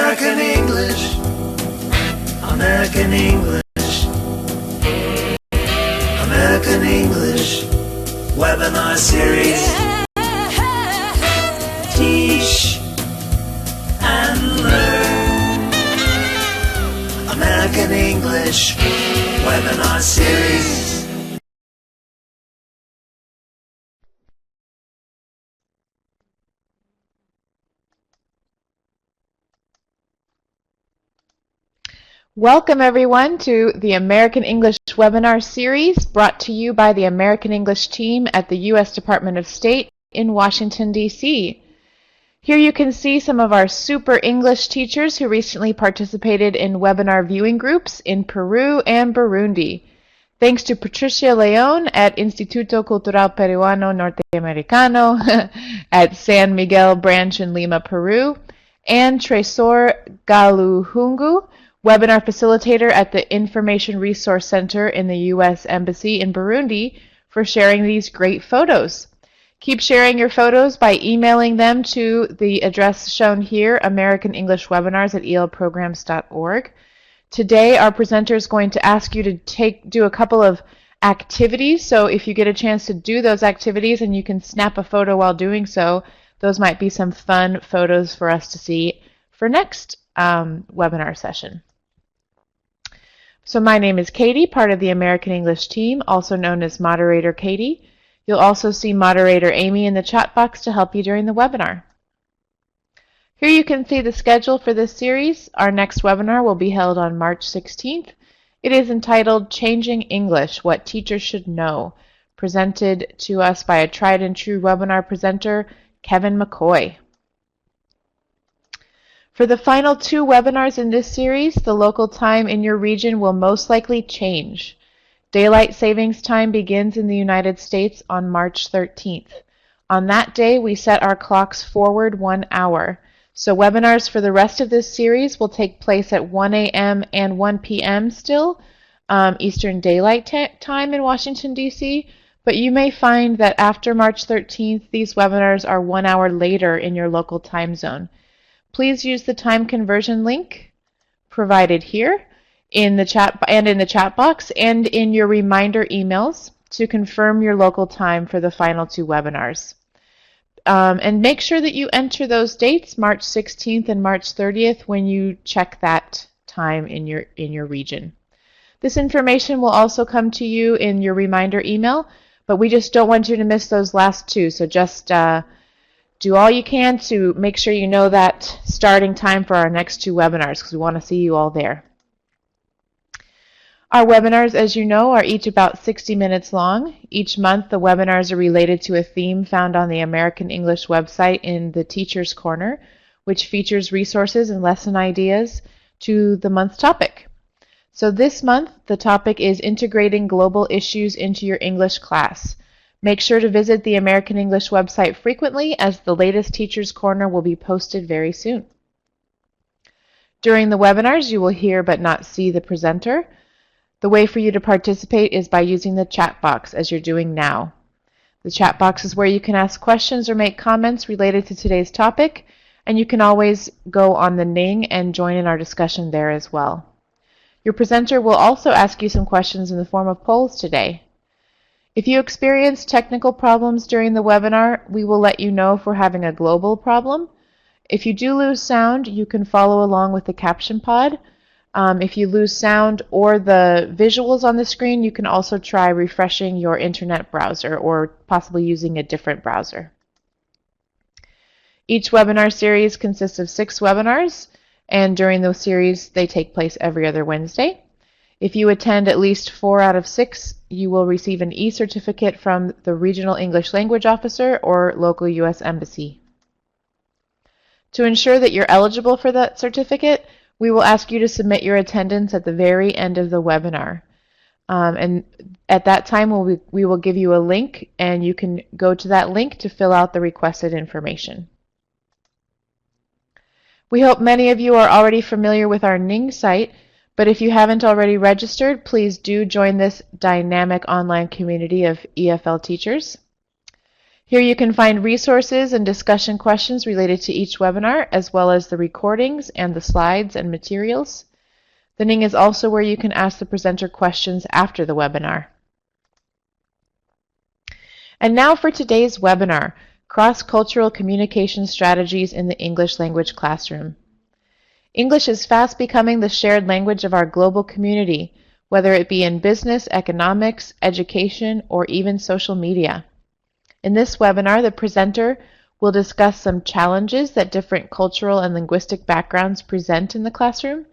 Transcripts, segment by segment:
American English, American English, American English webinar series. Teach and learn. American English webinar series. Welcome everyone to the American English webinar series brought to you by the American English team at the U.S. Department of State in Washington, D.C. Here you can see some of our super English teachers who recently participated in webinar viewing groups in Peru and Burundi. Thanks to Patricia Leon at Instituto Cultural Peruano Norteamericano at San Miguel Branch in Lima, Peru, and Tresor Galuhungu, webinar facilitator at the Information Resource Center in the U.S. Embassy in Burundi, for sharing these great photos. Keep sharing your photos by emailing them to the address shown here, americanenglishwebinars@elprograms.org. Today, our presenter is going to ask you to do a couple of activities. So if you get a chance to do those activities and you can snap a photo while doing so, those might be some fun photos for us to see for next webinar session. So my name is Katie, part of the American English team, also known as Moderator Katie. You'll also see Moderator Amy in the chat box to help you during the webinar. Here you can see the schedule for this series. Our next webinar will be held on March 16th. It is entitled Changing English, What Teachers Should Know, presented to us by a tried and true webinar presenter, Kevin McCoy. For the final two webinars in this series, the local time in your region will most likely change. Daylight savings time begins in the United States on March 13th. On that day, we set our clocks forward 1 hour. So webinars for the rest of this series will take place at 1 a.m. and 1 p.m. still, Eastern Daylight Time in Washington, D.C., but you may find that after March 13th, these webinars are 1 hour later in your local time zone. Please use the time conversion link provided here in the chat box and in your reminder emails to confirm your local time for the final two webinars. And make sure that you enter those dates, March 16th and March 30th, when you check that time in your region. This information will also come to you in your reminder email, but we just don't want you to miss those last two. So just do all you can to make sure you know that starting time for our next two webinars, because we want to see you all there. Our webinars, as you know, are each about 60 minutes long. Each month, the webinars are related to a theme found on the American English website in the Teacher's Corner, which features resources and lesson ideas to the month's topic. So this month, the topic is integrating global issues into your English class. Make sure to visit the American English website frequently, as the latest Teacher's Corner will be posted very soon. During the webinars, you will hear but not see the presenter. The way for you to participate is by using the chat box, as you're doing now. The chat box is where you can ask questions or make comments related to today's topic, and you can always go on the Ning and join in our discussion there as well. Your presenter will also ask you some questions in the form of polls today. If you experience technical problems during the webinar, we will let you know if we're having a global problem. If you do lose sound, you can follow along with the caption pod. If you lose sound or the visuals on the screen, you can also try refreshing your internet browser or possibly using a different browser. Each webinar series consists of 6 webinars, and during those series, they take place every other Wednesday. If you attend at least 4 out of 6, you will receive an e-certificate from the Regional English Language Officer or local U.S. Embassy. To ensure that you're eligible for that certificate, we will ask you to submit your attendance at the very end of the webinar. And at that time, we will give you a link, and you can go to that link to fill out the requested information. We hope many of you are already familiar with our Ning site, but if you haven't already registered, please do join this dynamic online community of EFL teachers. Here you can find resources and discussion questions related to each webinar, as well as the recordings and the slides and materials. The Ning is also where you can ask the presenter questions after the webinar. And now for today's webinar, Cross-Cultural Communication Strategies in the English Language Classroom. English is fast becoming the shared language of our global community, whether it be in business, economics, education, or even social media. In this webinar, the presenter will discuss some challenges that different cultural and linguistic backgrounds present in the classroom,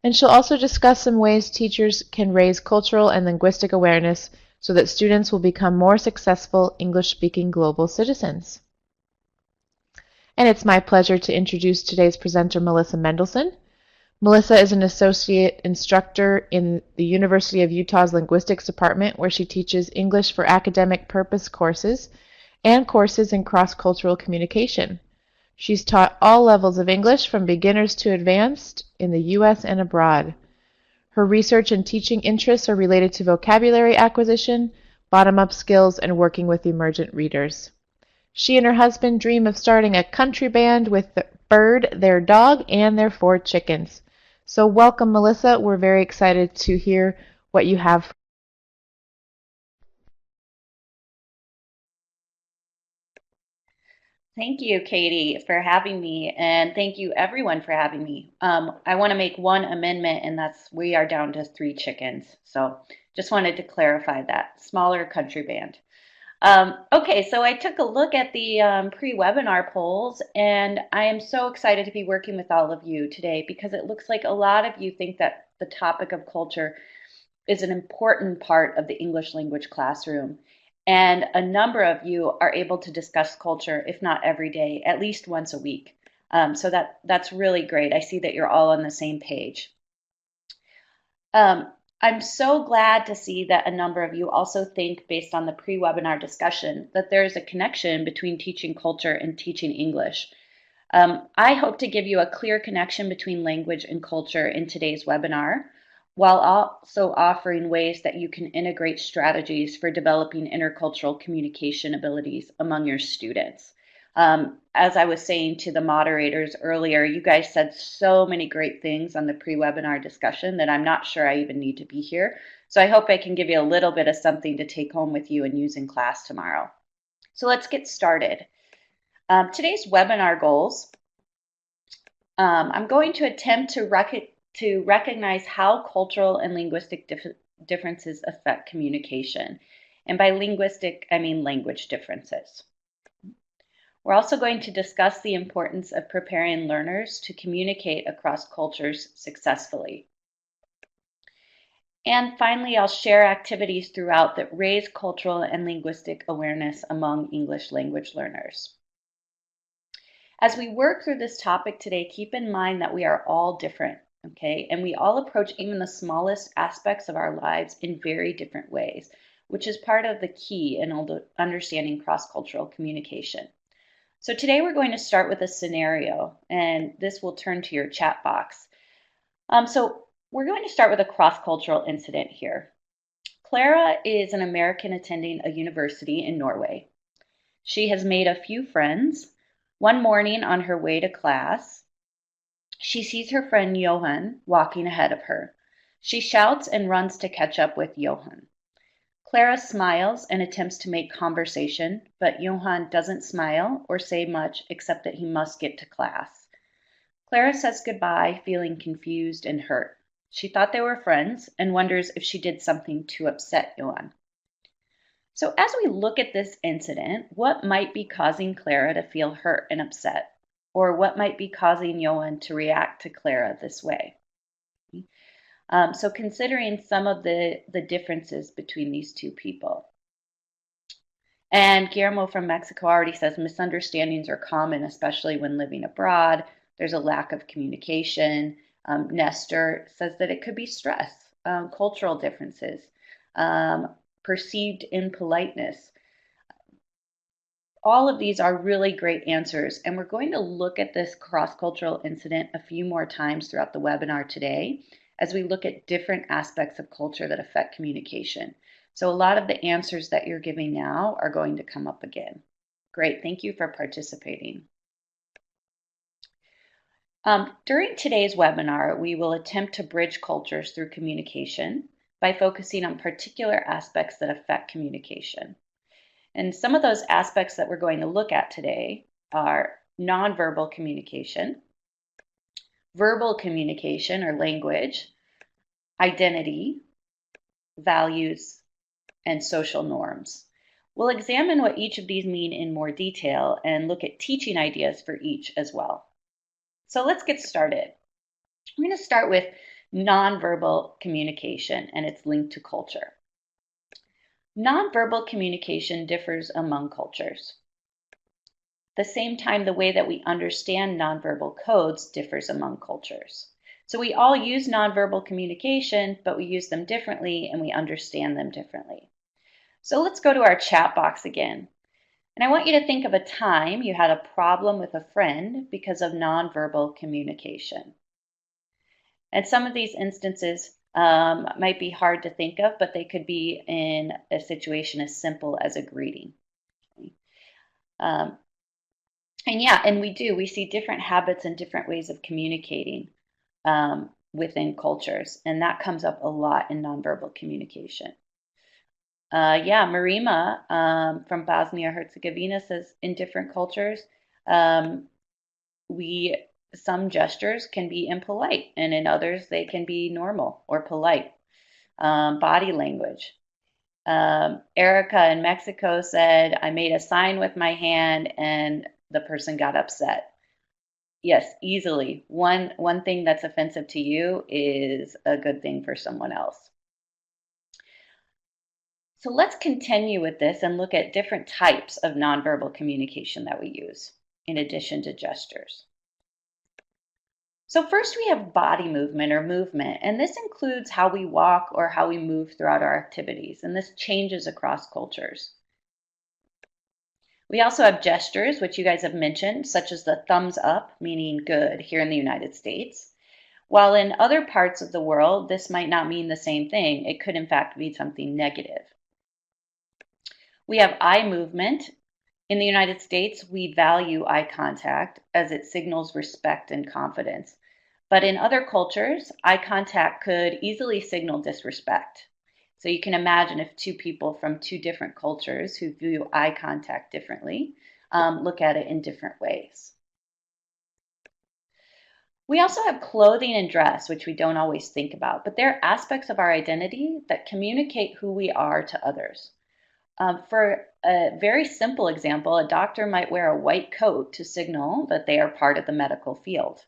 and she'll also discuss some ways teachers can raise cultural and linguistic awareness so that students will become more successful English-speaking global citizens. And it's my pleasure to introduce today's presenter, Melissa Mendelson. Melissa is an associate instructor in the University of Utah's Linguistics Department, where she teaches English for academic purpose courses and courses in cross-cultural communication. She's taught all levels of English from beginners to advanced in the U.S. and abroad. Her research and teaching interests are related to vocabulary acquisition, bottom-up skills, and working with emergent readers. She and her husband dream of starting a country band with Bird, their dog, and their 4 chickens. So welcome, Melissa. We're very excited to hear what you have. Thank you, Katie, for having me, and thank you everyone for having me. I want to make one amendment, and that's we are down to 3 chickens. So just wanted to clarify that. Smaller country band. Okay, so I took a look at the pre-webinar polls, and I am so excited to be working with all of you today because it looks like a lot of you think that the topic of culture is an important part of the English language classroom. And a number of you are able to discuss culture, if not every day, at least once a week. So that's really great. I see that you're all on the same page. I'm so glad to see that a number of you also think, based on the pre-webinar discussion, that there is a connection between teaching culture and teaching English. I hope to give you a clear connection between language and culture in today's webinar, while also offering ways that you can integrate strategies for developing intercultural communication abilities among your students. As I was saying to the moderators earlier, you guys said so many great things on the pre-webinar discussion that I'm not sure I even need to be here. So I hope I can give you a little bit of something to take home with you and use in class tomorrow. So let's get started. Today's webinar goals. I'm going to attempt to recognize how cultural and linguistic differences affect communication. And by linguistic, I mean language differences. We're also going to discuss the importance of preparing learners to communicate across cultures successfully. And finally, I'll share activities throughout that raise cultural and linguistic awareness among English language learners. As we work through this topic today, keep in mind that we are all different, okay? And we all approach even the smallest aspects of our lives in very different ways, which is part of the key in understanding cross-cultural communication. So today we're going to start with a scenario, and this will turn to your chat box. So we're going to start with a cross-cultural incident here. Clara is an American attending a university in Norway. She has made a few friends. One morning on her way to class, she sees her friend Johan walking ahead of her. She shouts and runs to catch up with Johan. Clara smiles and attempts to make conversation, but Johan doesn't smile or say much except that he must get to class. Clara says goodbye, feeling confused and hurt. She thought they were friends and wonders if she did something to upset Johan. So as we look at this incident, what might be causing Clara to feel hurt and upset? Or what might be causing Johan to react to Clara this way? So considering some of the differences between these two people. And Guillermo from Mexico already says misunderstandings are common, especially when living abroad. There's a lack of communication. Nestor says that it could be stress, cultural differences, perceived impoliteness. All of these are really great answers, and we're going to look at this cross-cultural incident a few more times throughout the webinar today as we look at different aspects of culture that affect communication. So a lot of the answers that you're giving now are going to come up again. Great, thank you for participating. During today's webinar, we will attempt to bridge cultures through communication by focusing on particular aspects that affect communication. And some of those aspects that we're going to look at today are nonverbal communication, verbal communication or language, identity, values, and social norms. We'll examine what each of these mean in more detail and look at teaching ideas for each as well. So let's get started. I'm going to start with nonverbal communication and its link to culture. Nonverbal communication differs among cultures. At the same time, the way that we understand nonverbal codes differs among cultures. So we all use nonverbal communication, but we use them differently and we understand them differently. So let's go to our chat box again. And I want you to think of a time you had a problem with a friend because of nonverbal communication. And some of these instances might be hard to think of, but they could be in a situation as simple as a greeting. And we see different habits and different ways of communicating within cultures, and that comes up a lot in nonverbal communication. Marima from Bosnia-Herzegovina says in different cultures, some gestures can be impolite, and in others they can be normal or polite. Body language. Erica in Mexico said, I made a sign with my hand and the person got upset. Yes, easily. One thing that's offensive to you is a good thing for someone else. So let's continue with this and look at different types of nonverbal communication that we use, in addition to gestures. So first we have body movement or movement, and this includes how we walk or how we move throughout our activities, and this changes across cultures. We also have gestures, which you guys have mentioned, such as the thumbs up, meaning good here in the United States. While in other parts of the world, this might not mean the same thing. It could in fact be something negative. We have eye movement. In the United States, we value eye contact as it signals respect and confidence. But in other cultures, eye contact could easily signal disrespect. So you can imagine if two people from two different cultures who view eye contact differently look at it in different ways. We also have clothing and dress, which we don't always think about, but they're aspects of our identity that communicate who we are to others. For a very simple example, a doctor might wear a white coat to signal that they are part of the medical field.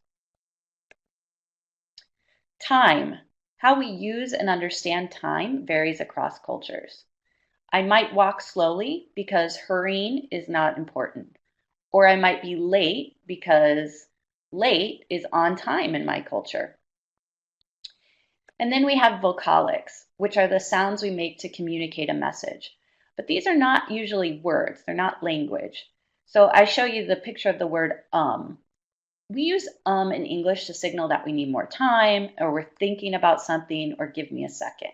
Time. How we use and understand time varies across cultures. I might walk slowly because hurrying is not important. Or I might be late because late is on time in my culture. And then we have vocalics, which are the sounds we make to communicate a message. But these are not usually words, they're not language. So I show you the picture of the word We use in English to signal that we need more time, or we're thinking about something, or give me a second.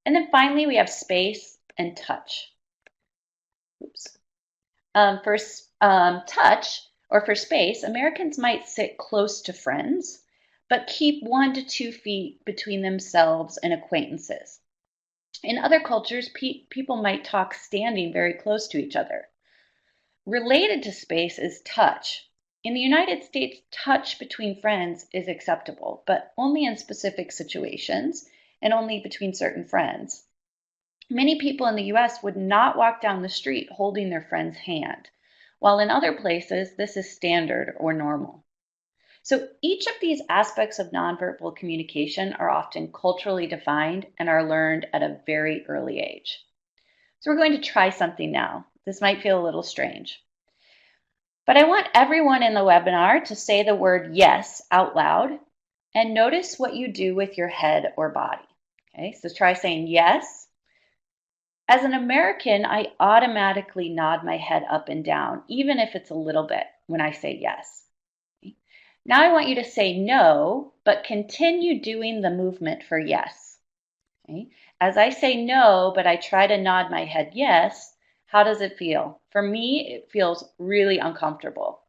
And then finally, we have space and touch. Oops. For touch, or for space, Americans might sit close to friends, but keep 1 to 2 feet between themselves and acquaintances. In other cultures, people might talk standing very close to each other. Related to space is touch. In the United States, touch between friends is acceptable, but only in specific situations and only between certain friends. Many people in the US would not walk down the street holding their friend's hand, while in other places, this is standard or normal. So each of these aspects of nonverbal communication are often culturally defined and are learned at a very early age. So we're going to try something now. This might feel a little strange. But I want everyone in the webinar to say the word yes out loud and notice what you do with your head or body. Okay, so try saying yes. As an American, I automatically nod my head up and down, even if it's a little bit when I say yes. Now I want you to say no, but continue doing the movement for yes. Okay? As I say no, but I try to nod my head yes, how does it feel? For me, it feels really uncomfortable.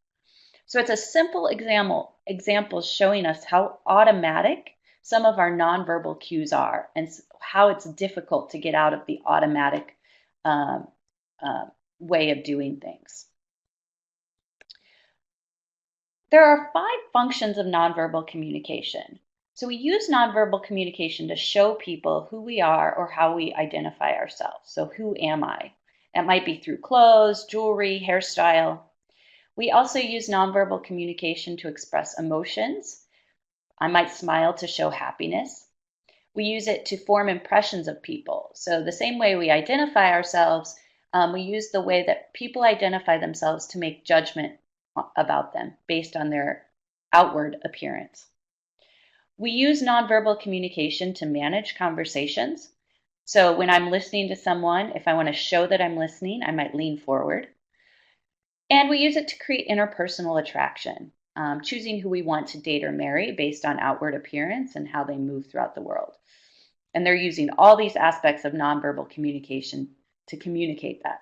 So it's a simple example showing us how automatic some of our nonverbal cues are and how it's difficult to get out of the automatic um, uh, way of doing things. There are 5 functions of nonverbal communication. So we use nonverbal communication to show people who we are or how we identify ourselves. So who am I? That might be through clothes, jewelry, hairstyle. We also use nonverbal communication to express emotions. I might smile to show happiness. We use it to form impressions of people. So the same way we identify ourselves, we use the way that people identify themselves to make judgment about them based on their outward appearance. We use nonverbal communication to manage conversations. So when I'm listening to someone, if I want to show that I'm listening, I might lean forward. And we use it to create interpersonal attraction, choosing who we want to date or marry based on outward appearance and how they move throughout the world. And they're using all these aspects of nonverbal communication to communicate that.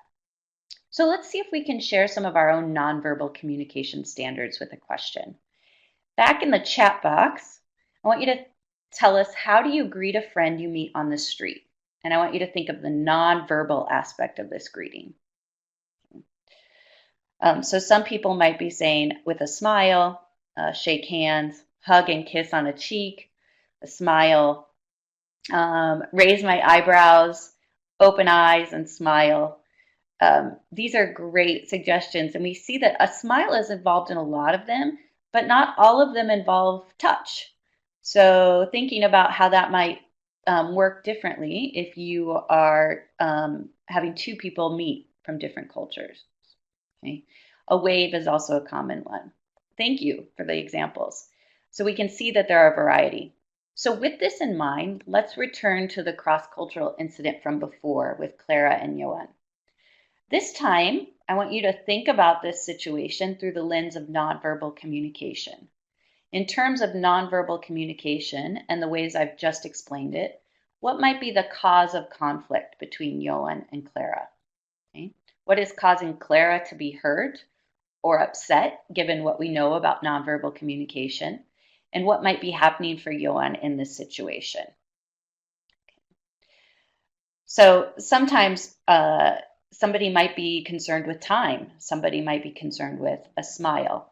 So let's see if we can share some of our own nonverbal communication standards with a question. Back in the chat box, I want you to tell us, how do you greet a friend you meet on the street? And I want you to think of the nonverbal aspect of this greeting. So some people might be saying with a smile, shake hands, hug and kiss on a cheek, a smile, raise my eyebrows, open eyes and smile. These are great suggestions, and we see that a smile is involved in a lot of them, but not all of them involve touch. So thinking about how that might work differently if you are having 2 people meet from different cultures. Okay. A wave is also a common one. Thank you for the examples. So we can see that there are a variety. So with this in mind, let's return to the cross-cultural incident from before with Clara and Johan. This time, I want you to think about this situation through the lens of nonverbal communication. In terms of nonverbal communication and the ways I've just explained it, what might be the cause of conflict between Johan and Clara? Okay. What is causing Clara to be hurt or upset, given what we know about nonverbal communication? And what might be happening for Johan in this situation? So sometimes somebody might be concerned with time. Somebody might be concerned with a smile.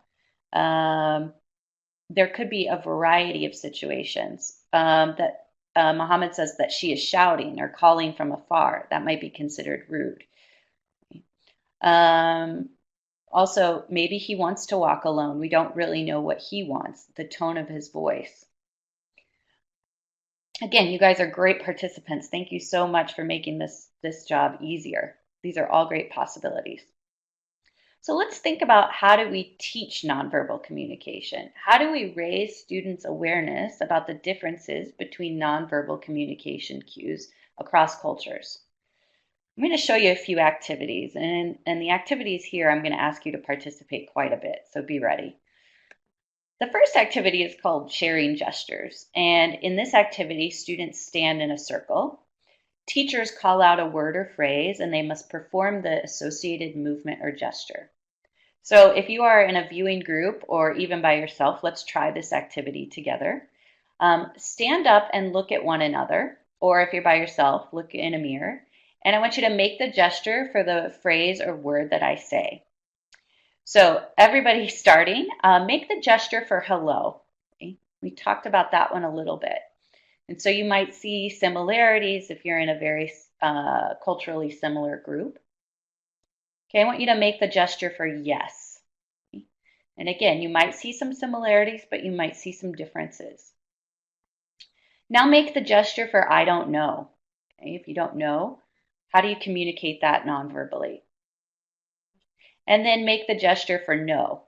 There could be a variety of situations that Muhammad says that she is shouting or calling from afar. That might be considered rude. Also, maybe he wants to walk alone. We don't really know what he wants, the tone of his voice. Again, you guys are great participants. Thank you so much for making this job easier. These are all great possibilities. So let's think about, how do we teach nonverbal communication? How do we raise students' awareness about the differences between nonverbal communication cues across cultures? I'm going to show you a few activities, and the activities here I'm going to ask you to participate quite a bit, so be ready. The first activity is called sharing gestures, and in this activity, students stand in a circle. Teachers call out a word or phrase, and they must perform the associated movement or gesture. So if you are in a viewing group or even by yourself, let's try this activity together. Stand up and look at one another, or if you're by yourself, look in a mirror. And I want you to make the gesture for the phrase or word that I say. So everybody starting, make the gesture for hello. Okay? We talked about that one a little bit. And so you might see similarities if you're in a very culturally similar group. Okay, I want you to make the gesture for yes. Okay? And again, you might see some similarities, but you might see some differences. Now make the gesture for I don't know. Okay? If you don't know, how do you communicate that non-verbally? And then make the gesture for no.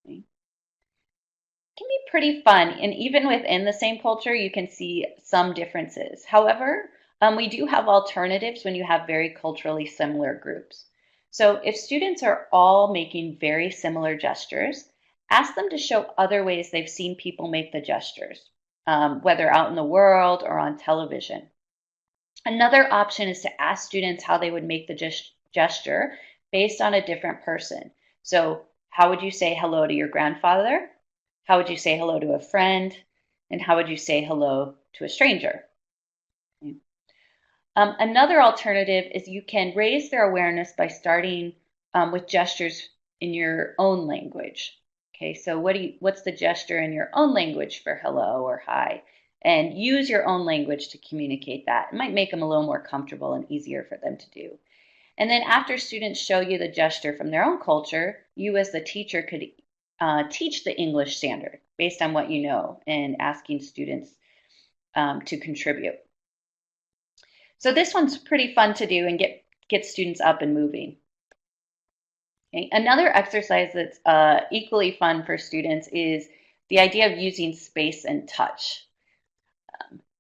Okay? It can be pretty fun, and even within the same culture, you can see some differences. However, we do have alternatives when you have very culturally similar groups. So if students are all making very similar gestures, ask them to show other ways they've seen people make the gestures, whether out in the world or on television. Another option is to ask students how they would make the gesture based on a different person. So, how would you say hello to your grandfather? How would you say hello to a friend? And how would you say hello to a stranger? Another alternative is you can raise their awareness by starting with gestures in your own language. Okay, so what's the gesture in your own language for hello or hi? And use your own language to communicate that. It might make them a little more comfortable and easier for them to do. And then after students show you the gesture from their own culture, you as the teacher could teach the English standard based on what you know and asking students to contribute. So this one's pretty fun to do and get students up and moving. Okay. Another exercise that's equally fun for students is the idea of using space and touch.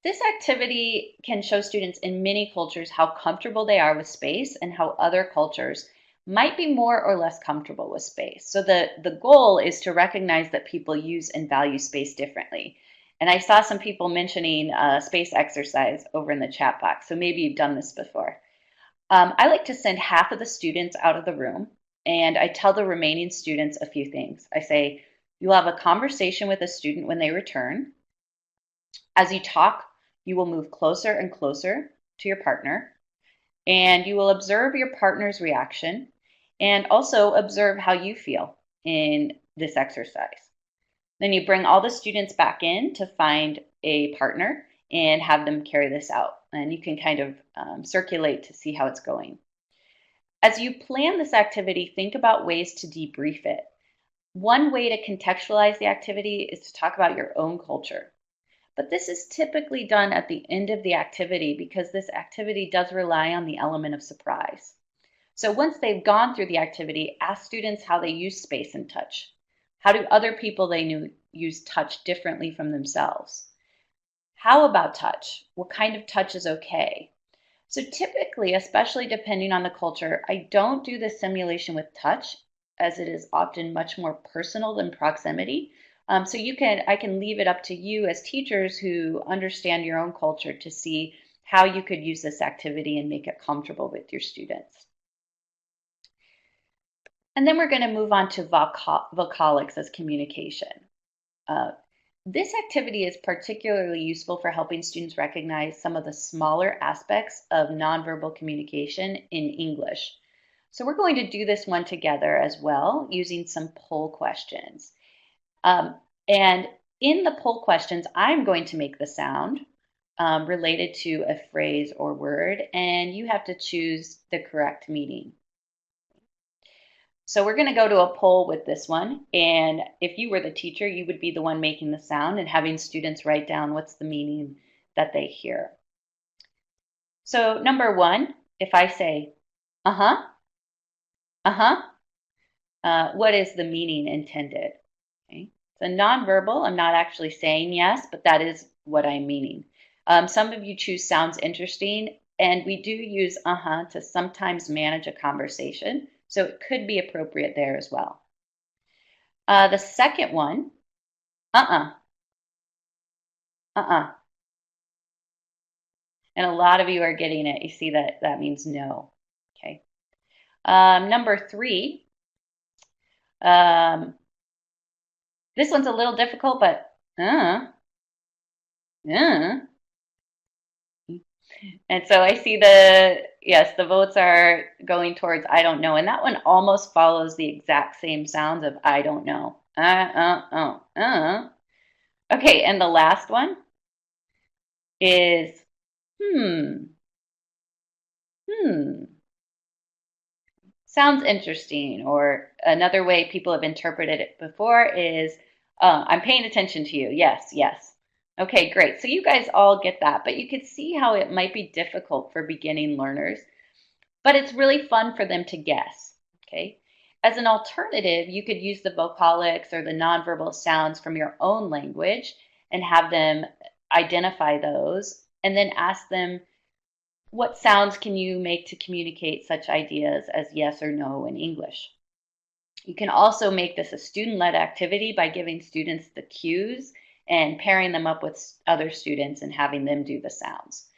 This activity can show students in many cultures how comfortable they are with space and how other cultures might be more or less comfortable with space. So the goal is to recognize that people use and value space differently. And I saw some people mentioning space exercise over in the chat box, so maybe you've done this before. I like to send half of the students out of the room, and I tell the remaining students a few things. I say, you'll have a conversation with a student when they return. As you talk, you will move closer and closer to your partner, and you will observe your partner's reaction and also observe how you feel in this exercise. Then you bring all the students back in to find a partner and have them carry this out. And you can kind of circulate to see how it's going. As you plan this activity, think about ways to debrief it. One way to contextualize the activity is to talk about your own culture. But this is typically done at the end of the activity because this activity does rely on the element of surprise. So once they've gone through the activity, ask students how they use space and touch. How do other people they knew use touch differently from themselves? How about touch? What kind of touch is okay? So typically, especially depending on the culture, I don't do the simulation with touch as it is often much more personal than proximity. So I can leave it up to you as teachers who understand your own culture to see how you could use this activity and make it comfortable with your students. And then we're going to move on to vocalics as communication. This activity is particularly useful for helping students recognize some of the smaller aspects of nonverbal communication in English. So we're going to do this one together as well using some poll questions. And in the poll questions, I'm going to make the sound related to a phrase or word, and you have to choose the correct meaning. So we're going to go to a poll with this one, and if you were the teacher, you would be the one making the sound and having students write down what's the meaning that they hear. So number one, if I say, uh-huh, uh-huh, what is the meaning intended? Okay. So nonverbal, I'm not actually saying yes, but that is what I'm meaning. Some of you choose sounds interesting, and we do use uh-huh to sometimes manage a conversation, so it could be appropriate there as well. The second one, uh-uh, uh-uh. And a lot of you are getting it. You see that that means no, okay? Number three, this one's a little difficult, but and so I see yes, the votes are going towards I don't know. And that one almost follows the exact same sounds of I don't know. Okay, and the last one is hmm. Sounds interesting. Or another way people have interpreted it before is I'm paying attention to you. Yes, yes. Okay, great. So you guys all get that, but you could see how it might be difficult for beginning learners, but it's really fun for them to guess, okay? As an alternative, you could use the vocalics or the nonverbal sounds from your own language and have them identify those and then ask them, what sounds can you make to communicate such ideas as yes or no in English? You can also make this a student-led activity by giving students the cues and pairing them up with other students and having them do the sounds.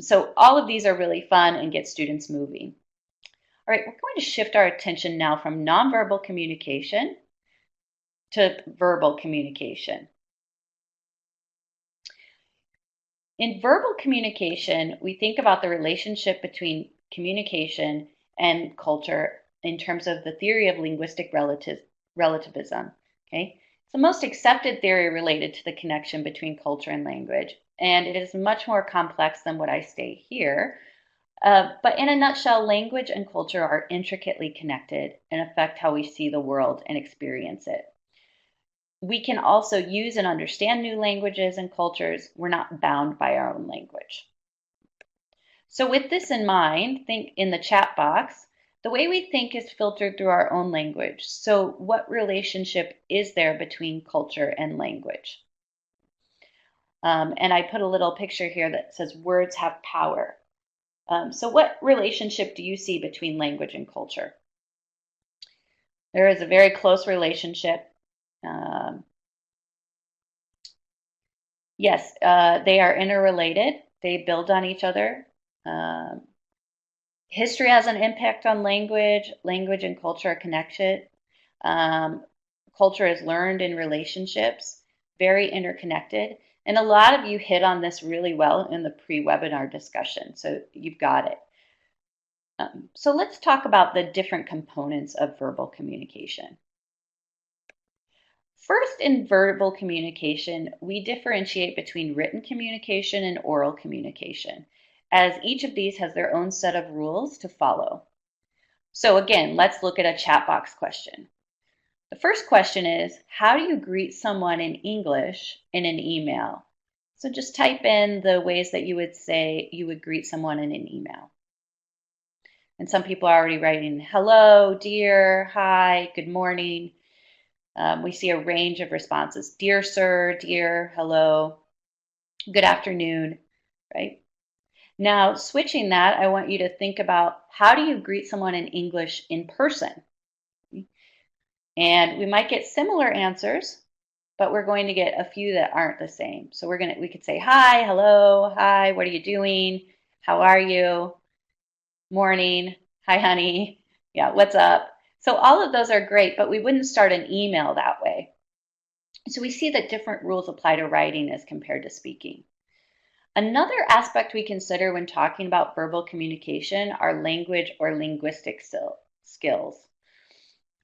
So all of these are really fun and get students moving. All right, we're going to shift our attention now from nonverbal communication to verbal communication. In verbal communication, we think about the relationship between communication and culture in terms of the theory of linguistic relativism. Okay? It's the most accepted theory related to the connection between culture and language, and it is much more complex than what I state here. But in a nutshell, language and culture are intricately connected and affect how we see the world and experience it. We can also use and understand new languages and cultures. We're not bound by our own language. So with this in mind, think in the chat box, the way we think is filtered through our own language. So what relationship is there between culture and language? And I put a little picture here that says words have power. So what relationship do you see between language and culture? There is a very close relationship. Yes, they are interrelated. They build on each other. History has an impact on language. Language and culture are connected. Culture is learned in relationships, very interconnected. And a lot of you hit on this really well in the pre-webinar discussion, so you've got it. So let's talk about the different components of verbal communication. First, in verbal communication, we differentiate between written communication and oral communication, as each of these has their own set of rules to follow. So again, let's look at a chat box question. The first question is, how do you greet someone in English in an email? So just type in the ways that you would say you would greet someone in an email. And some people are already writing, hello, dear, hi, good morning. We see a range of responses. Dear sir, dear, hello, good afternoon, right? Now, switching that, I want you to think about how do you greet someone in English in person? And we might get similar answers, but we're going to get a few that aren't the same. So we could say, hi, hello, hi, what are you doing? How are you? Morning, hi, honey. Yeah, what's up? So all of those are great, but we wouldn't start an email that way. So we see that different rules apply to writing as compared to speaking. Another aspect we consider when talking about verbal communication are language or linguistic skills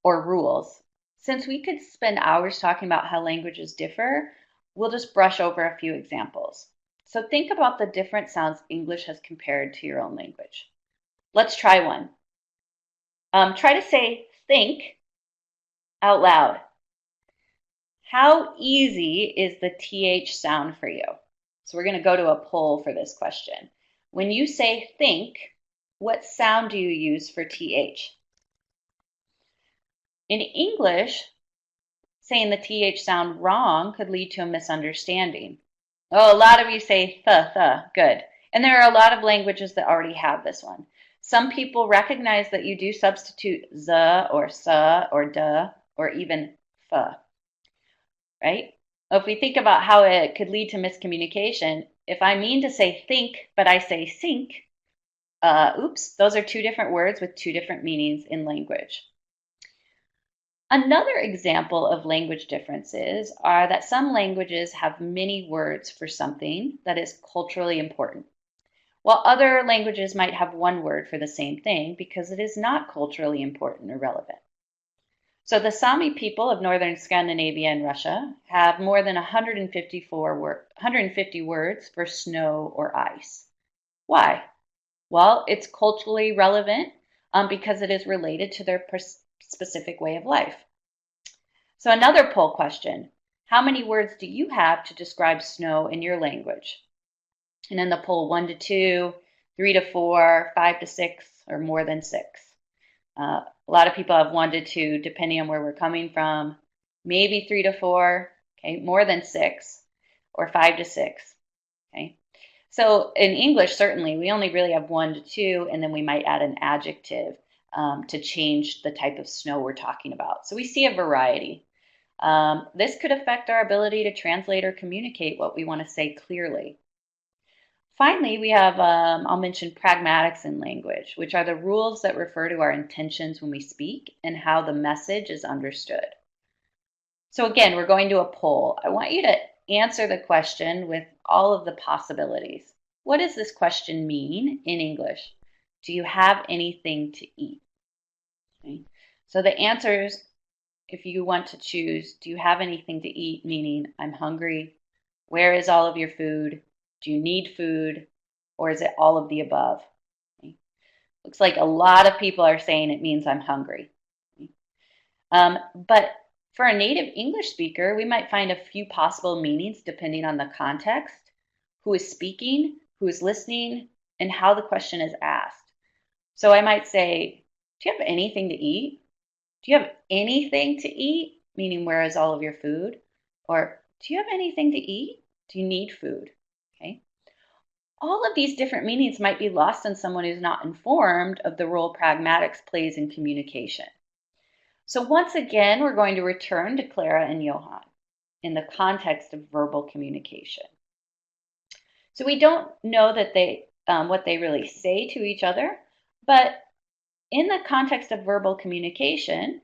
or rules. Since we could spend hours talking about how languages differ, we'll just brush over a few examples. So think about the different sounds English has compared to your own language. Let's try one. Try to say think out loud. How easy is the TH sound for you? So we're going to go to a poll for this question. When you say think, what sound do you use for TH? In English, saying the TH sound wrong could lead to a misunderstanding. Oh, a lot of you say th, good. And there are a lot of languages that already have this one. Some people recognize that you do substitute z or sa or duh or even f, right? If we think about how it could lead to miscommunication, if I mean to say think, but I say sink, oops, those are two different words with two different meanings in language. Another example of language differences are that some languages have many words for something that is culturally important, while other languages might have one word for the same thing because it is not culturally important or relevant. So the Sami people of northern Scandinavia and Russia have more than 150 words for snow or ice. Why? Well, it's culturally relevant because it is related to their specific way of life. So another poll question, how many words do you have to describe snow in your language? And in the poll 1 to 2, 3 to 4, 5 to 6, or more than 6. A lot of people have 1 to 2, depending on where we're coming from. Maybe 3 to 4, okay, more than 6, or 5 to 6, okay. So in English, certainly, we only really have 1 to 2, and then we might add an adjective to change the type of snow we're talking about. So we see a variety. This could affect our ability to translate or communicate what we want to say clearly. Finally, we have, I'll mention pragmatics in language, which are the rules that refer to our intentions when we speak and how the message is understood. So again, we're going to a poll. I want you to answer the question with all of the possibilities. What does this question mean in English? Do you have anything to eat? Okay. So the answers, if you want to choose, do you have anything to eat, meaning I'm hungry? Where is all of your food? Do you need food? Or is it all of the above? Okay. Looks like a lot of people are saying it means I'm hungry. Okay. But for a native English speaker, we might find a few possible meanings depending on the context, who is speaking, who is listening, and how the question is asked. So I might say, do you have anything to eat? Do you have anything to eat? Meaning, where is all of your food? Or do you have anything to eat? Do you need food? Okay. All of these different meanings might be lost on someone who's not informed of the role pragmatics plays in communication. So once again, we're going to return to Clara and Johann in the context of verbal communication. So we don't know that what they really say to each other, but in the context of verbal communication,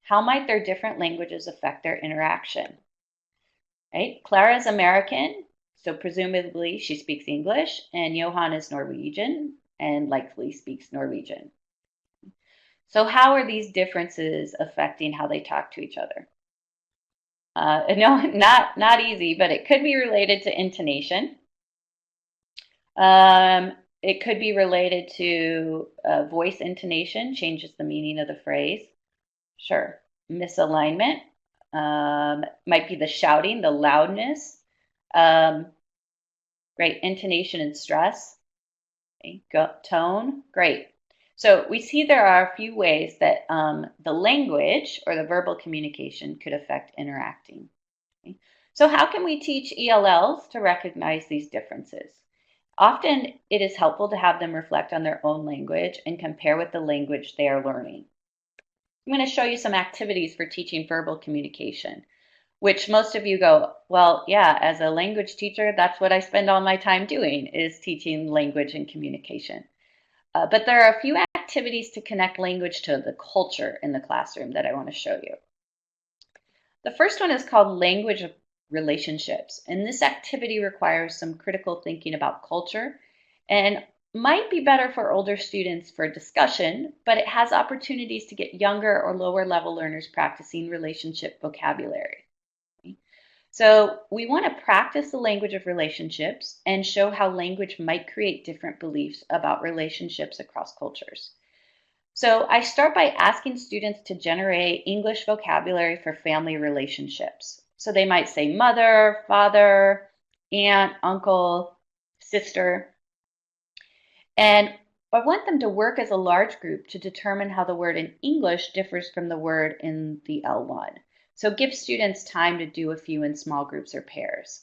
how might their different languages affect their interaction? Right? Clara is American, so presumably she speaks English, and Johann is Norwegian and likely speaks Norwegian. So how are these differences affecting how they talk to each other? No, not easy, but it could be related to intonation. It could be related to voice intonation, changes the meaning of the phrase. Sure. Misalignment might be the shouting, the loudness. Great. Intonation and stress. Okay. Tone. Great. So we see there are a few ways that the language or the verbal communication could affect interacting. Okay. So how can we teach ELLs to recognize these differences? Often it is helpful to have them reflect on their own language and compare with the language they are learning. I'm going to show you some activities for teaching verbal communication, which most of you go, well, yeah, as a language teacher, that's what I spend all my time doing, is teaching language and communication. But there are a few activities to connect language to the culture in the classroom that I want to show you. The first one is called language relationships, and this activity requires some critical thinking about culture and might be better for older students for discussion, but it has opportunities to get younger or lower level learners practicing relationship vocabulary. So we want to practice the language of relationships and show how language might create different beliefs about relationships across cultures. So I start by asking students to generate English vocabulary for family relationships. So they might say mother, father, aunt, uncle, sister. And I want them to work as a large group to determine how the word in English differs from the word in the L1. So give students time to do a few in small groups or pairs.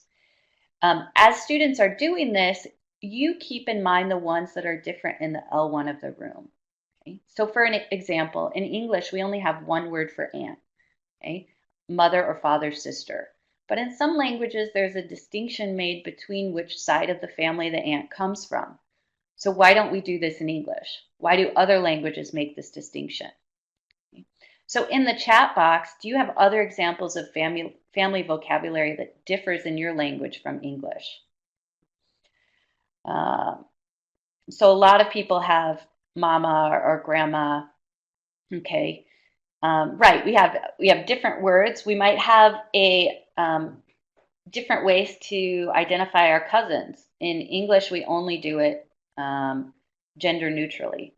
As students are doing this, you keep in mind the ones that are different in the L1 of the room. Okay? So for an example, in English, we only have one word for aunt, okay? Mother or father, sister. But in some languages, there's a distinction made between which side of the family the aunt comes from. So why don't we do this in English? Why do other languages make this distinction? Okay. So in the chat box, do you have other examples of family vocabulary that differs in your language from English? So a lot of people have mama or grandma. Okay, right. We have different words. We might have a different ways to identify our cousins. In English, we only do it gender neutrally.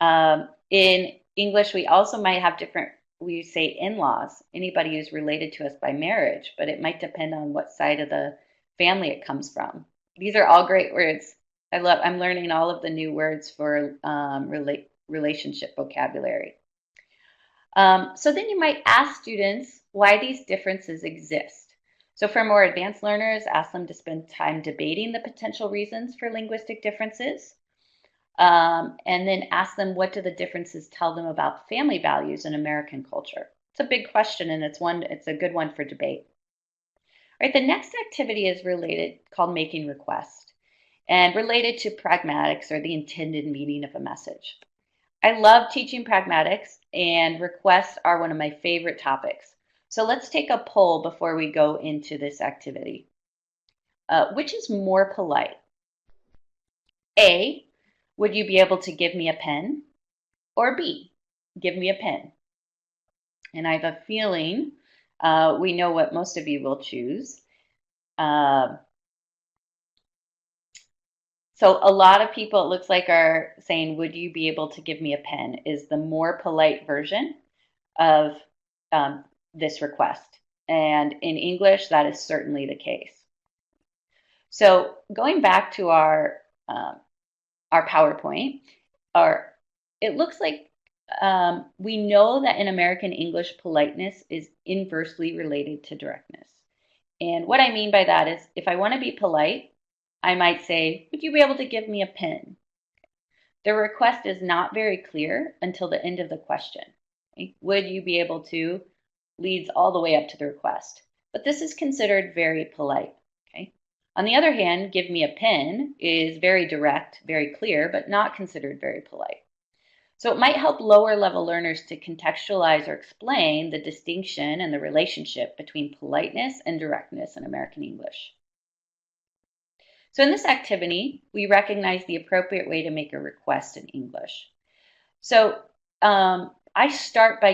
In English, we also might have different. We say in-laws, anybody who's related to us by marriage, but it might depend on what side of the family it comes from. These are all great words. I'm learning all of the new words for relationship vocabulary. So then you might ask students why these differences exist. So for more advanced learners, ask them to spend time debating the potential reasons for linguistic differences. And then ask them, what do the differences tell them about family values in American culture? It's a big question, and it's a good one for debate. Right, the next activity is called making request, and related to pragmatics or the intended meaning of a message. I love teaching pragmatics, and requests are one of my favorite topics. So let's take a poll before we go into this activity. Which is more polite? A, would you be able to give me a pen? Or B, give me a pen. And I have a feeling we know what most of you will choose. So a lot of people, it looks like, are saying, would you be able to give me a pen, is the more polite version of this request. And in English, that is certainly the case. So going back to our PowerPoint, it looks like we know that in American English, politeness is inversely related to directness. And what I mean by that is, if I want to be polite, I might say, would you be able to give me a pen? The request is not very clear until the end of the question. Okay? Would you be able to leads all the way up to the request. But this is considered very polite. Okay? On the other hand, give me a pen is very direct, very clear, but not considered very polite. So it might help lower level learners to contextualize or explain the distinction and the relationship between politeness and directness in American English. So in this activity, we recognize the appropriate way to make a request in English. So I start by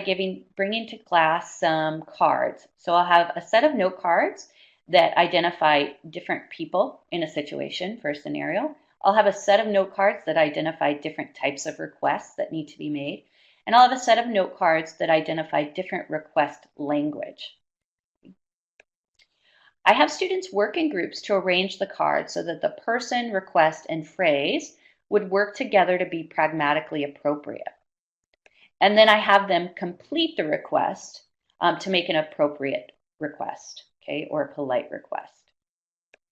bringing to class some cards. So I'll have a set of note cards that identify different people in a situation for a scenario. I'll have a set of note cards that identify different types of requests that need to be made. And I'll have a set of note cards that identify different request language. I have students work in groups to arrange the cards so that the person, request, and phrase would work together to be pragmatically appropriate. And then I have them complete the request to make an appropriate request, okay, or a polite request.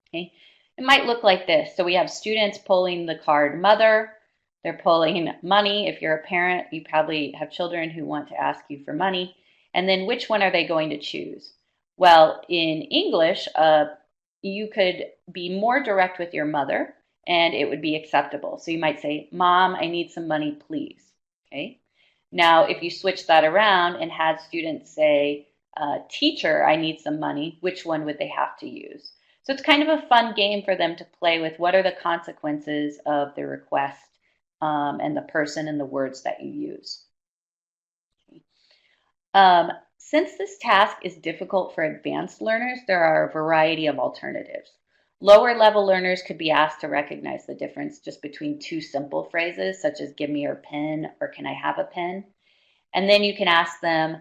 Okay. It might look like this. So we have students pulling the card mother. They're pulling money. If you're a parent, you probably have children who want to ask you for money. And then which one are they going to choose? Well, in English, you could be more direct with your mother and it would be acceptable. So you might say, Mom, I need some money, please. Okay. Now, if you switch that around and had students say, Teacher, I need some money, which one would they have to use? So it's kind of a fun game for them to play with. What are the consequences of the request and the person and the words that you use? Since this task is difficult for advanced learners, there are a variety of alternatives. Lower level learners could be asked to recognize the difference just between two simple phrases, such as give me your pen or can I have a pen? And then you can ask them,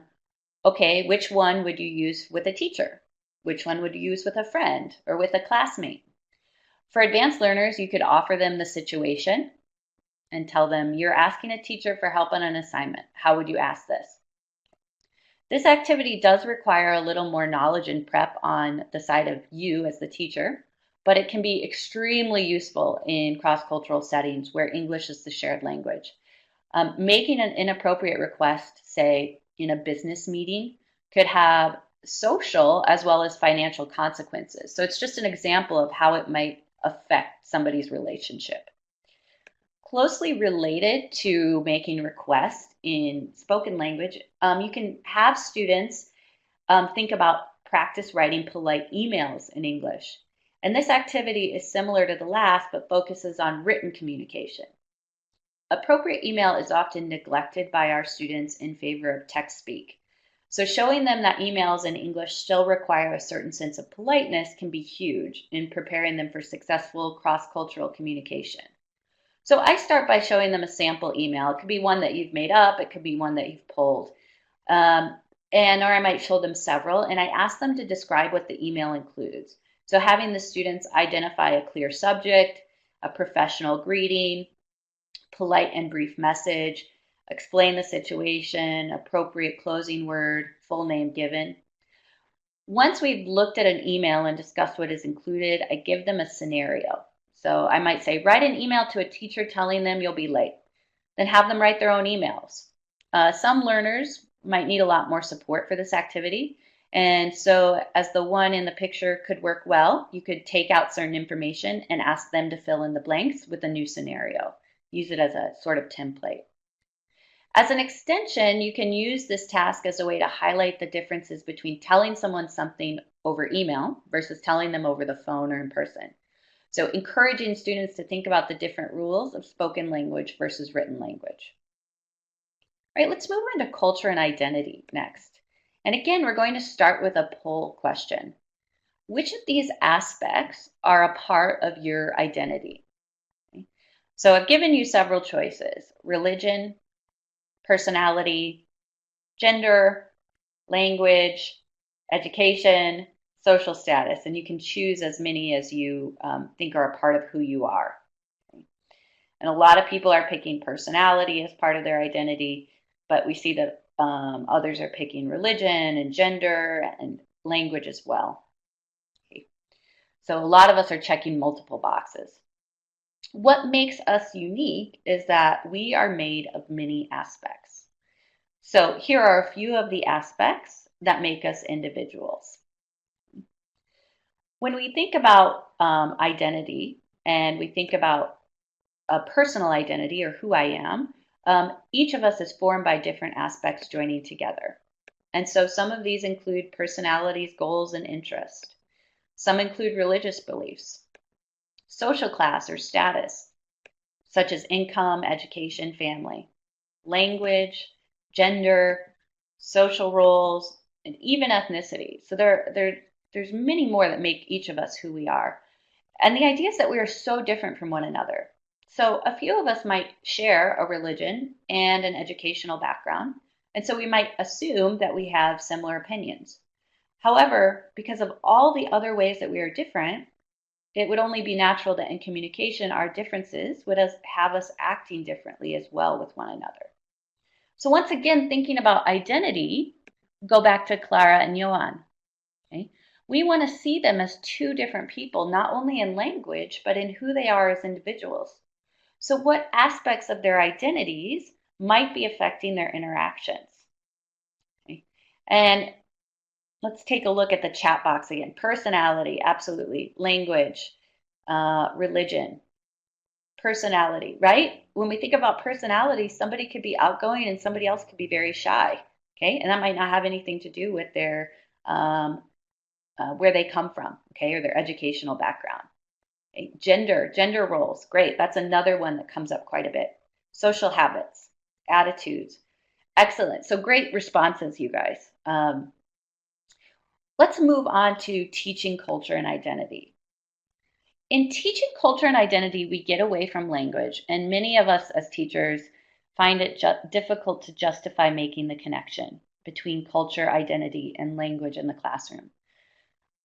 okay, which one would you use with a teacher? Which one would you use with a friend or with a classmate? For advanced learners, you could offer them the situation and tell them, you're asking a teacher for help on an assignment. How would you ask this? This activity does require a little more knowledge and prep on the side of you as the teacher, but it can be extremely useful in cross-cultural settings where English is the shared language. Making an inappropriate request, say in a business meeting, could have social as well as financial consequences. So it's just an example of how it might affect somebody's relationship. Closely related to making requests in spoken language, you can have students think about practice writing polite emails in English. And this activity is similar to the last, but focuses on written communication. Appropriate email is often neglected by our students in favor of text speak. So showing them that emails in English still require a certain sense of politeness can be huge in preparing them for successful cross-cultural communication. So I start by showing them a sample email. It could be one that you've made up. It could be one that you've pulled. Or I might show them several, and I ask them to describe what the email includes. So having the students identify a clear subject, a professional greeting, polite and brief message, explain the situation, appropriate closing word, full name given. Once we've looked at an email and discussed what is included, I give them a scenario. So I might say, write an email to a teacher telling them you'll be late. Then have them write their own emails. Some learners might need a lot more support for this activity, And so, as the one in the picture could work well, you could take out certain information and ask them to fill in the blanks with a new scenario. Use it as a sort of template. As an extension, you can use this task as a way to highlight the differences between telling someone something over email versus telling them over the phone or in person. So, encouraging students to think about the different rules of spoken language versus written language. All right, let's move on to culture and identity next. And again, we're going to start with a poll question. Which of these aspects are a part of your identity? Okay. So I've given you several choices: religion, personality, gender, language, education, social status, and you can choose as many as you think are a part of who you are. Okay. And a lot of people are picking personality as part of their identity, but we see that others are picking religion and gender and language as well. Okay. So a lot of us are checking multiple boxes. What makes us unique is that we are made of many aspects. So here are a few of the aspects that make us individuals. When we think about identity and we think about a personal identity or who I am, each of us is formed by different aspects joining together. And so some of these include personalities, goals, and interests. Some include religious beliefs, social class or status, such as income, education, family, language, gender, social roles, and even ethnicity. So there's many more that make each of us who we are. And the idea is that we are so different from one another. So a few of us might share a religion and an educational background, and so we might assume that we have similar opinions. However, because of all the other ways that we are different, it would only be natural that in communication, our differences would have us acting differently as well with one another. So once again, thinking about identity, go back to Clara and Johan. Okay? We want to see them as two different people, not only in language, but in who they are as individuals. So what aspects of their identities might be affecting their interactions? Okay? And let's take a look at the chat box again. Personality, absolutely. Language, religion, personality, right? When we think about personality, somebody could be outgoing and somebody else could be very shy, okay? And that might not have anything to do with their where they come from, okay, or their educational background. Okay? Gender roles, great. That's another one that comes up quite a bit. Social habits, attitudes, excellent. So great responses, you guys. Let's move on to teaching culture and identity. In teaching culture and identity, we get away from language, and many of us as teachers find it difficult to justify making the connection between culture, identity, and language in the classroom.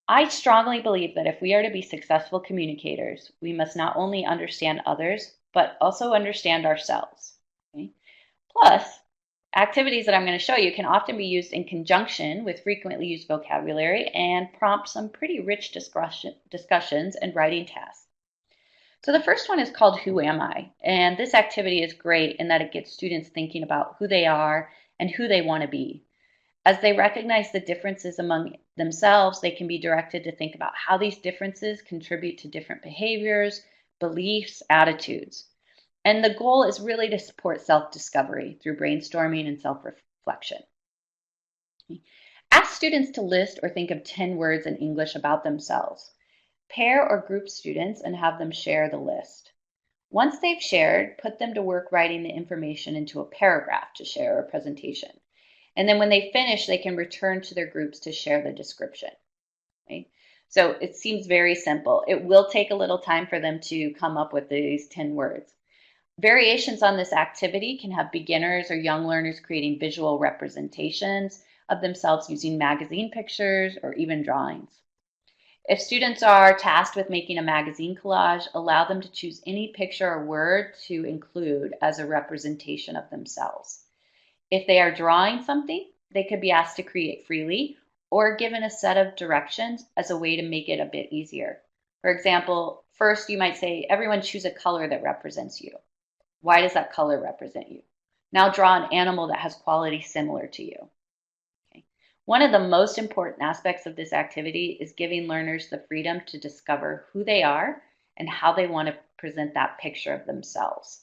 I strongly believe that if we are to be successful communicators, we must not only understand others, but also understand ourselves. Okay? Plus, activities that I'm going to show you can often be used in conjunction with frequently used vocabulary and prompt some pretty rich discussions and writing tasks. So the first one is called Who Am I? And this activity is great in that it gets students thinking about who they are and who they want to be. As they recognize the differences among themselves, they can be directed to think about how these differences contribute to different behaviors, beliefs, attitudes. And the goal is really to support self-discovery through brainstorming and self-reflection. Ask students to list or think of 10 words in English about themselves. Pair or group students and have them share the list. Once they've shared, put them to work writing the information into a paragraph to share a presentation. And then when they finish, they can return to their groups to share the description. Okay? So it seems very simple. It will take a little time for them to come up with these 10 words. Variations on this activity can have beginners or young learners creating visual representations of themselves using magazine pictures or even drawings. If students are tasked with making a magazine collage, allow them to choose any picture or word to include as a representation of themselves. If they are drawing something, they could be asked to create freely or given a set of directions as a way to make it a bit easier. For example, first you might say, everyone choose a color that represents you. Why does that color represent you? Now draw an animal that has qualities similar to you. Okay. One of the most important aspects of this activity is giving learners the freedom to discover who they are and how they want to present that picture of themselves.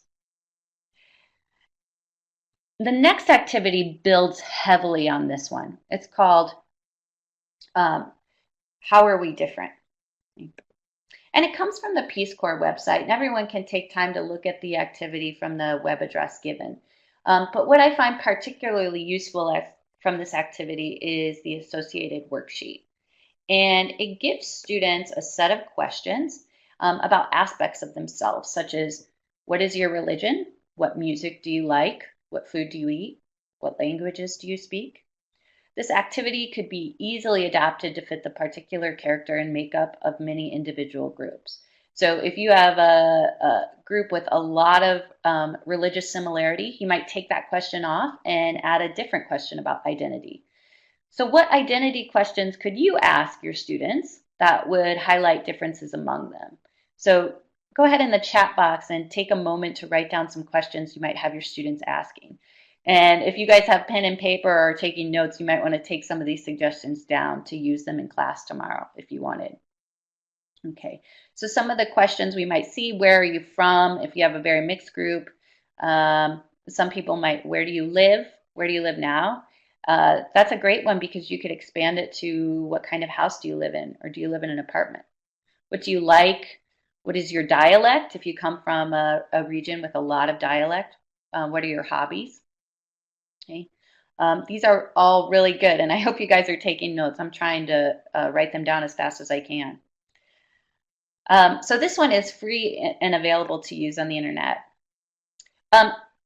The next activity builds heavily on this one. It's called How Are We Different? And it comes from the Peace Corps website, and everyone can take time to look at the activity from the web address given. But what I find particularly useful from this activity is the associated worksheet. And it gives students a set of questions about aspects of themselves, such as what is your religion? What music do you like? What food do you eat? What languages do you speak? This activity could be easily adapted to fit the particular character and makeup of many individual groups. So if you have a group with a lot of religious similarity, you might take that question off and add a different question about identity. So what identity questions could you ask your students that would highlight differences among them? So go ahead in the chat box and take a moment to write down some questions you might have your students asking. And if you guys have pen and paper or are taking notes, you might want to take some of these suggestions down to use them in class tomorrow if you wanted. Okay, so some of the questions we might see: where are you from? If you have a very mixed group, some people might, where do you live? Where do you live now? That's a great one because you could expand it to what kind of house do you live in, or do you live in an apartment? What do you like? What is your dialect? If you come from a region with a lot of dialect, what are your hobbies? Okay. These are all really good, and I hope you guys are taking notes. I'm trying to write them down as fast as I can. So this one is free and available to use on the internet.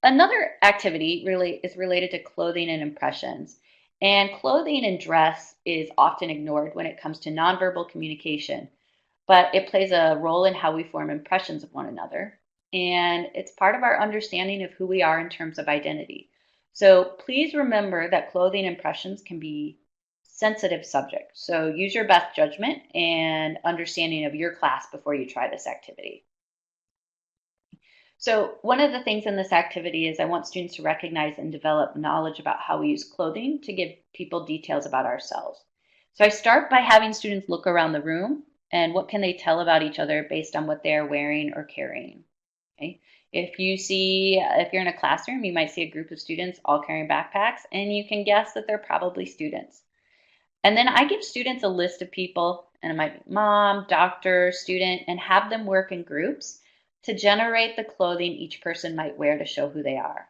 Another activity really is related to clothing and impressions. And clothing and dress is often ignored when it comes to nonverbal communication, but it plays a role in how we form impressions of one another. And it's part of our understanding of who we are in terms of identity. So please remember that clothing impressions can be sensitive subject. So use your best judgment and understanding of your class before you try this activity. So one of the things in this activity is I want students to recognize and develop knowledge about how we use clothing to give people details about ourselves. So I start by having students look around the room and what can they tell about each other based on what they're wearing or carrying. Okay? If you're in a classroom, you might see a group of students all carrying backpacks, and you can guess that they're probably students. And then I give students a list of people, and it might be mom, doctor, student, and have them work in groups to generate the clothing each person might wear to show who they are.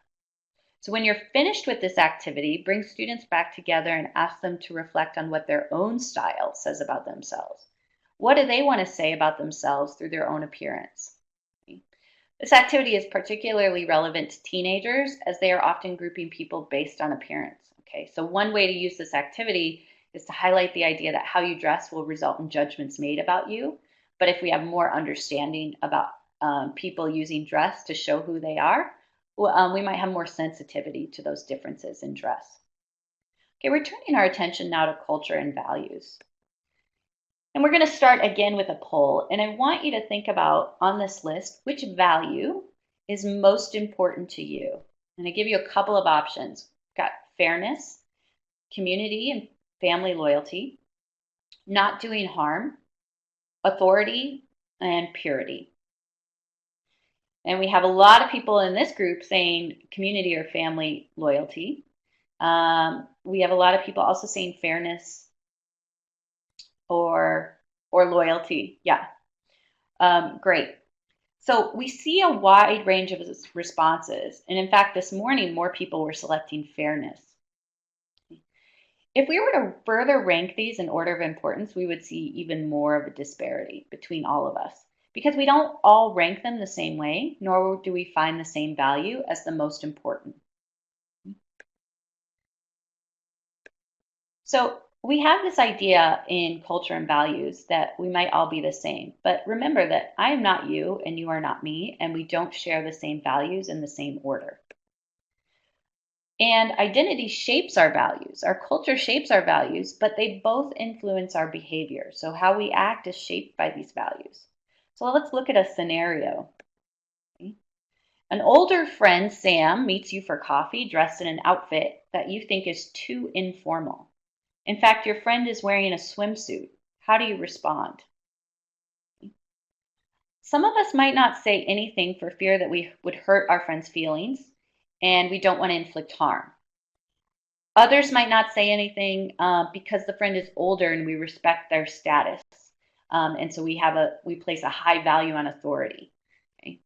So when you're finished with this activity, bring students back together and ask them to reflect on what their own style says about themselves. What do they want to say about themselves through their own appearance? This activity is particularly relevant to teenagers as they are often grouping people based on appearance. Okay, so one way to use this activity is to highlight the idea that how you dress will result in judgments made about you. But if we have more understanding about people using dress to show who they are, we might have more sensitivity to those differences in dress. Okay, we're turning our attention now to culture and values. And we're going to start again with a poll. And I want you to think about, on this list, which value is most important to you. And I give you a couple of options. We've got fairness, community and family loyalty, not doing harm, authority, and purity. And we have a lot of people in this group saying community or family loyalty. We have a lot of people also saying fairness or loyalty. Yeah, great. So we see a wide range of responses. And in fact, this morning, more people were selecting fairness. If we were to further rank these in order of importance, we would see even more of a disparity between all of us because we don't all rank them the same way, nor do we find the same value as the most important. So we have this idea in culture and values that we might all be the same, but remember that I am not you and you are not me, and we don't share the same values in the same order. And identity shapes our values. Our culture shapes our values, but they both influence our behavior. So how we act is shaped by these values. So let's look at a scenario. An older friend, Sam, meets you for coffee dressed in an outfit that you think is too informal. In fact, your friend is wearing a swimsuit. How do you respond? Some of us might not say anything for fear that we would hurt our friend's feelings and we don't want to inflict harm. Others might not say anything because the friend is older and we respect their status. And so we place a high value on authority. Okay?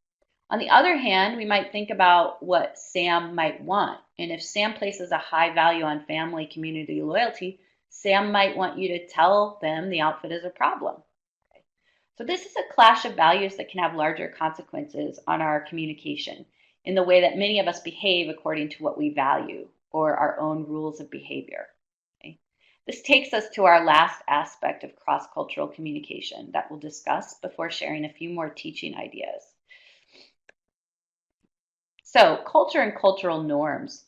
On the other hand, we might think about what Sam might want. And if Sam places a high value on family, community, loyalty, Sam might want you to tell them the outfit is a problem. So this is a clash of values that can have larger consequences on our communication in the way that many of us behave according to what we value or our own rules of behavior. Okay? This takes us to our last aspect of cross-cultural communication that we'll discuss before sharing a few more teaching ideas. So culture and cultural norms.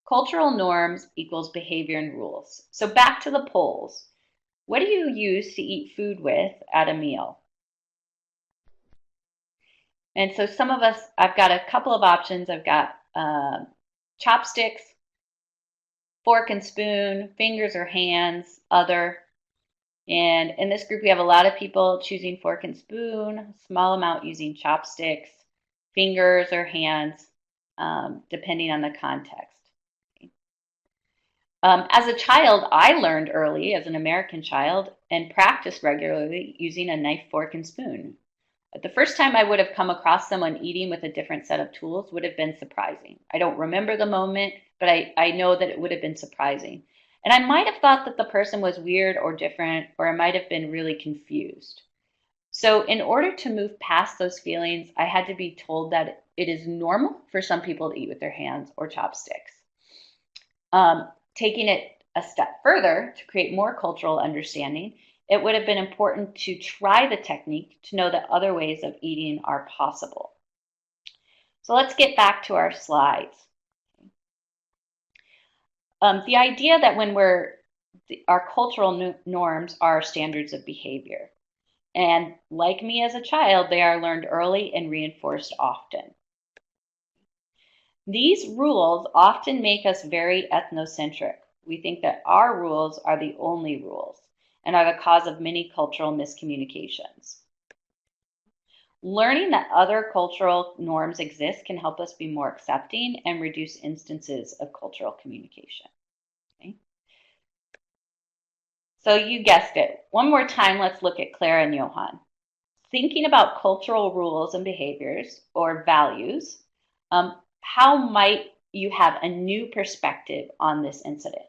Cultural norms equals behavior and rules. So back to the polls. What do you use to eat food with at a meal? And so some of us, I've got a couple of options. I've got chopsticks, fork and spoon, fingers or hands, other. And in this group, we have a lot of people choosing fork and spoon, small amount using chopsticks, fingers or hands, depending on the context. As a child, I learned early as an American child and practiced regularly using a knife, fork, and spoon. The first time I would have come across someone eating with a different set of tools would have been surprising. I don't remember the moment, but I know that it would have been surprising. And I might have thought that the person was weird or different, or I might have been really confused. So in order to move past those feelings, I had to be told that it is normal for some people to eat with their hands or chopsticks. Taking it a step further to create more cultural understanding, it would have been important to try the technique to know that other ways of eating are possible. So let's get back to our slides. The idea that our cultural norms are standards of behavior. And like me as a child, they are learned early and reinforced often. These rules often make us very ethnocentric. We think that our rules are the only rules and are the cause of many cultural miscommunications. Learning that other cultural norms exist can help us be more accepting and reduce instances of cultural communication. Okay? So you guessed it. One more time, let's look at Clara and Johan. Thinking about cultural rules and behaviors or values, how might you have a new perspective on this incident?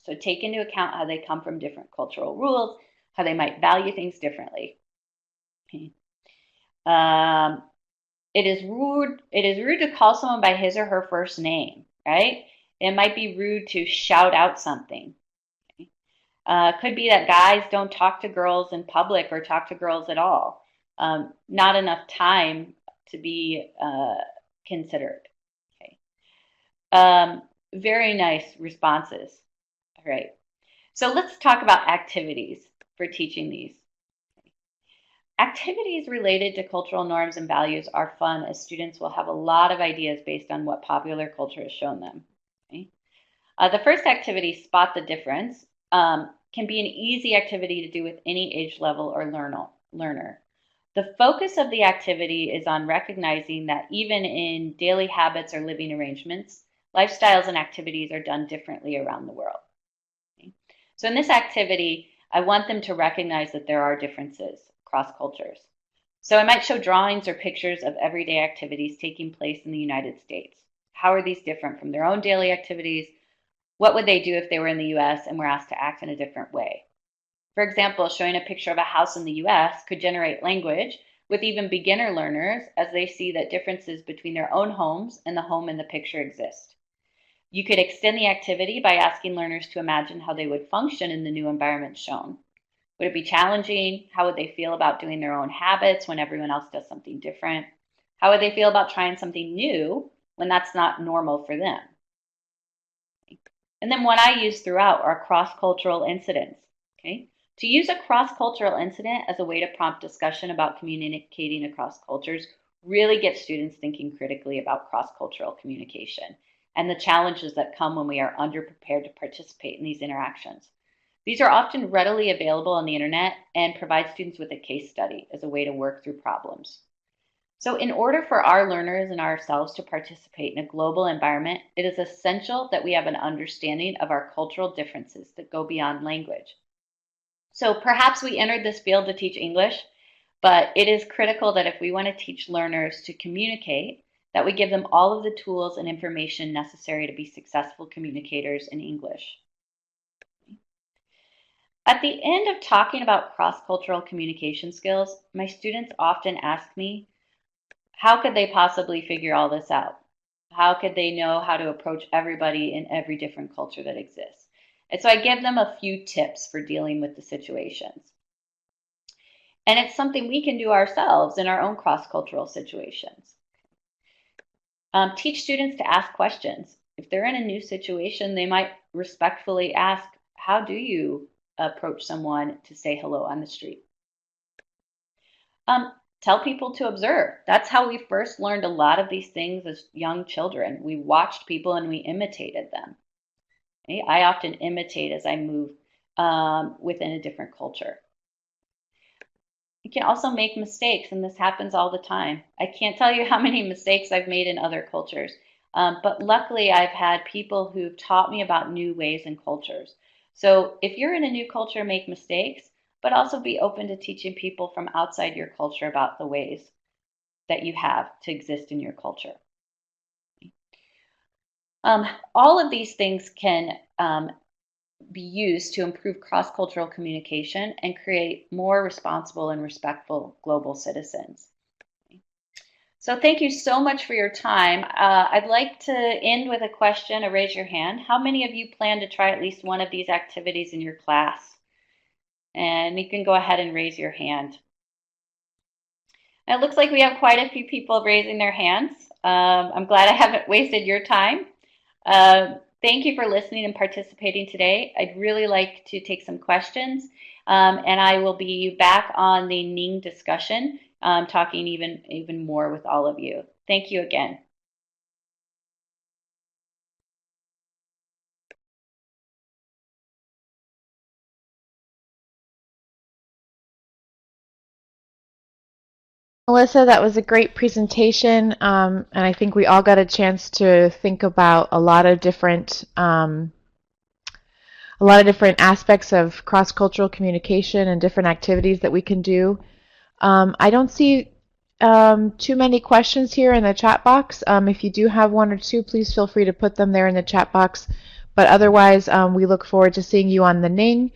So take into account how they come from different cultural rules, how they might value things differently. Okay. It is rude to call someone by his or her first name, right? It might be rude to shout out something. Okay. Could be that guys don't talk to girls in public or talk to girls at all. Not enough time to be considered. Okay. Very nice responses. All right. So let's talk about activities for teaching these. Activities related to cultural norms and values are fun as students will have a lot of ideas based on what popular culture has shown them. Okay? The first activity, Spot the Difference, can be an easy activity to do with any age level or learner. The focus of the activity is on recognizing that even in daily habits or living arrangements, lifestyles and activities are done differently around the world. Okay? So in this activity, I want them to recognize that there are differences across cultures. So I might show drawings or pictures of everyday activities taking place in the United States. How are these different from their own daily activities? What would they do if they were in the US and were asked to act in a different way? For example, showing a picture of a house in the US could generate language with even beginner learners as they see that differences between their own homes and the home in the picture exist. You could extend the activity by asking learners to imagine how they would function in the new environment shown. Would it be challenging? How would they feel about doing their own habits when everyone else does something different? How would they feel about trying something new when that's not normal for them? And then what I use throughout are cross-cultural incidents. Okay? To use a cross-cultural incident as a way to prompt discussion about communicating across cultures really gets students thinking critically about cross-cultural communication and the challenges that come when we are underprepared to participate in these interactions. These are often readily available on the internet and provide students with a case study as a way to work through problems. So in order for our learners and ourselves to participate in a global environment, it is essential that we have an understanding of our cultural differences that go beyond language. So perhaps we entered this field to teach English, but it is critical that if we want to teach learners to communicate, that we give them all of the tools and information necessary to be successful communicators in English. At the end of talking about cross-cultural communication skills, my students often ask me, how could they possibly figure all this out? How could they know how to approach everybody in every different culture that exists? And so I give them a few tips for dealing with the situations. And it's something we can do ourselves in our own cross-cultural situations. Teach students to ask questions. If they're in a new situation, they might respectfully ask, how do you approach someone to say hello on the street? Tell people to observe. That's how we first learned a lot of these things as young children. We watched people and we imitated them. Okay? I often imitate as I move within a different culture. You can also make mistakes, and this happens all the time. I can't tell you how many mistakes I've made in other cultures, but luckily I've had people who've taught me about new ways and cultures. So if you're in a new culture, make mistakes, but also be open to teaching people from outside your culture about the ways that you have to exist in your culture. All of these things can be used to improve cross-cultural communication and create more responsible and respectful global citizens. So thank you so much for your time. I'd like to end with a question, or raise your hand. How many of you plan to try at least one of these activities in your class? And you can go ahead and raise your hand. It looks like we have quite a few people raising their hands. I'm glad I haven't wasted your time. Thank you for listening and participating today. I'd really like to take some questions, and I will be back on the Ning discussion, talking even more with all of you. Thank you again. Melissa, that was a great presentation, and I think we all got a chance to think about a lot of different aspects of cross-cultural communication and different activities that we can do. I don't see too many questions here in the chat box. If you do have one or two, please feel free to put them there in the chat box. But otherwise, we look forward to seeing you on the Ning,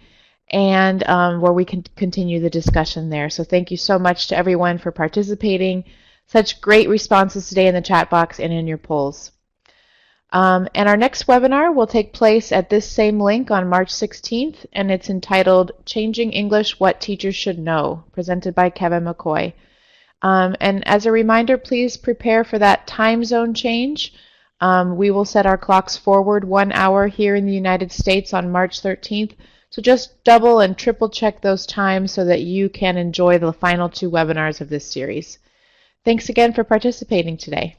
and where we can continue the discussion there. So thank you so much to everyone for participating. Such great responses today in the chat box and in your polls. And our next webinar will take place at this same link on March 16th, and it's entitled Changing English, What Teachers Should Know, presented by Kevin McCoy. And as a reminder, please prepare for that time zone change. We will set our clocks forward 1 hour here in the United States on March 13th. So just double and triple check those times so that you can enjoy the final 2 webinars of this series. Thanks again for participating today.